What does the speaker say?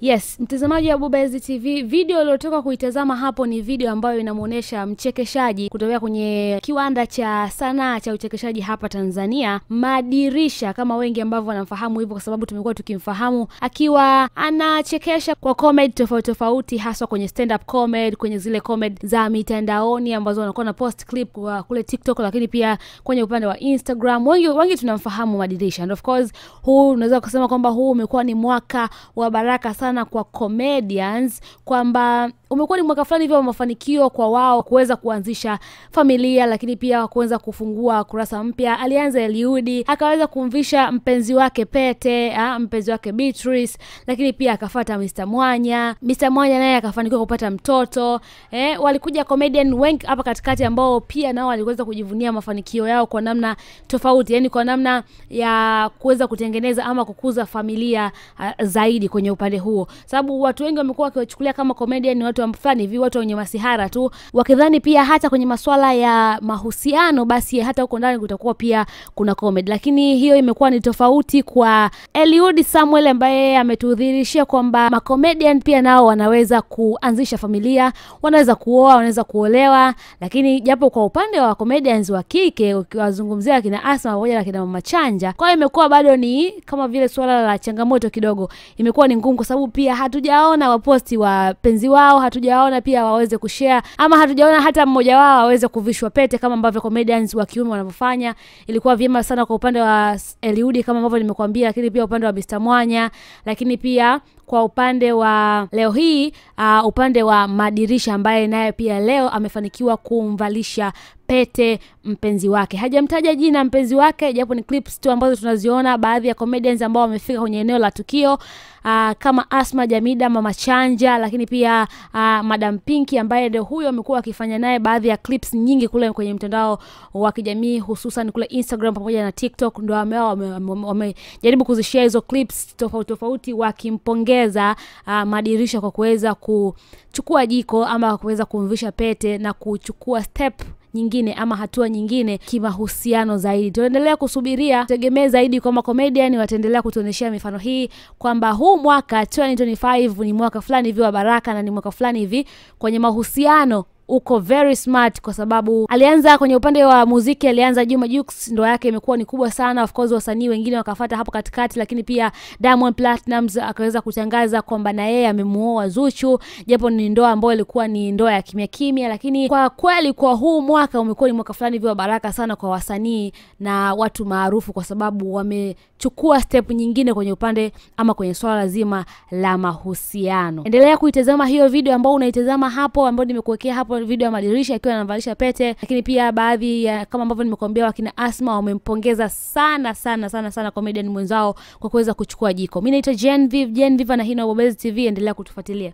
Yes, mtazamaji wa Bobezi TV, video iliyotoka kuitazama hapo ni video ambayo inamuonesha mchekeshaji kutoka kwenye kiwanda cha sanaa cha uchekeshaji hapa Tanzania, Madirisha, kama wengi ambao wanamfahamu hivyo kwa sababu tumekuwa tukimfahamu akiwa anachekesha kwa comedy tofauti tofauti, hasa kwenye stand up comedy, kwenye zile comedy za mitandaoni ambazo wanakuwa na post clip kwa kule TikTok, lakini pia kwenye upande wa Instagram. Wengi tunamfahamu Madirisha. And of course, huu unaweza kusema kwamba huu umekuwa ni mwaka wa baraka sana kwa comedians, kwamba umekuwa ni mwaka fulani hivyo mafanikio kwa wao kuweza kuanzisha familia, lakini pia kuweza kufungua kurasa mpya. Alianza Eliudi, akaweza kumvisha mpenzi wake pete, mpenzi wake Beatrice, lakini pia akafuata Mr. Mwanya naye akafanikiwa kupata mtoto. Walikuja comedian wengi hapa katikati ambao pia nao waliweza kujivunia mafanikio yao kwa namna tofauti, yani kwa namna ya kuweza kutengeneza ama kukuza familia zaidi kwenye upande huo. Sababu watu wengi wamekuwa wakiwachukulia kama comedian ni watu fulani hivi, watu wenye masihara tu, wakidhani pia hata kwenye masuala ya mahusiano basi hata huko ndani kutakuwa pia kuna comedy. Lakini hiyo imekuwa ni tofauti kwa Eliud Samuel, ambaye ametudhihirishia kwamba macomedian pia nao wanaweza kuanzisha familia, wanaweza kuoa, wanaweza kuolewa. Lakini japo kwa upande wa comedians wa kike, ukiwazungumzia kina Asma pamoja na kina Mama Chanja, kwa hiyo imekuwa bado ni kama vile swala la changamoto kidogo, imekuwa ni ngumu kwa sababu pia hatujaona waposti wa penzi wao, hatujaona pia waweze kushare, ama hatujaona hata mmoja wao aweze kuvishwa pete kama ambavyo comedians wa kiume wanavyofanya. Ilikuwa vyema sana kwa upande wa Eliudi kama ambavyo nimekuambia, lakini pia upande wa Mr. Mwanya, lakini pia kwa upande wa leo hii upande wa Madirisha, ambaye naye pia leo amefanikiwa kumvalisha pete mpenzi wake. Hajamtaja jina mpenzi wake, japo ni clips tu ambazo tunaziona baadhi ya comedians ambao wamefika kwenye eneo la tukio, kama Asma Jamida, Mama Chanja, lakini pia Madam Pinky, ambaye ndio huyo amekuwa akifanya naye baadhi ya clips nyingi kule kwenye mtandao wa kijamii, hususan kule Instagram pamoja na TikTok. Ndio wamejaribu kuzishare hizo clips tofauti wakimpongeza Madirisha kwa kuweza kuchukua jiko ama kuweza kumvisha pete na kuchukua step nyingine ama hatua nyingine kimahusiano zaidi. Tuendelea kusubiria, tegemea zaidi kwa comedian wataendelea kutuonyesha mifano hii kwamba huu mwaka 2025 ni mwaka fulani hivi wa baraka, na ni mwaka fulani hivi kwenye mahusiano uko very smart, kwa sababu alianza kwenye upande wa muziki, alianza Juma Jux, ndoa yake imekuwa ni kubwa sana. Of course wasanii wengine wakafuata hapo katikati, lakini pia Diamond Platnumz akaweza kutangaza kwamba na yeye amemuoa Zuchu, japo ni ndoa ambayo ilikuwa ni ndoa ya kimya. Lakini kwa kweli kwa huu mwaka umekuwa ni mwaka fulani hivi wa baraka sana kwa wasanii na watu maarufu, kwa sababu wamechukua step nyingine kwenye upande ama kwenye swala zima la mahusiano. Endelea kuitazama hiyo video ambayo unaitazama hapo, ambayo nimekuwekea hapo, video ya Madirisha akiwa anavalisha pete. Lakini pia baadhi ya kama ambavyo nimekuambia wakina Asma wamempongeza sana comedian mwenzao kwa kuweza kuchukua jiko. Mimi naitwa Genevieve na hii ni Bobezi TV, endelea kutufuatilia.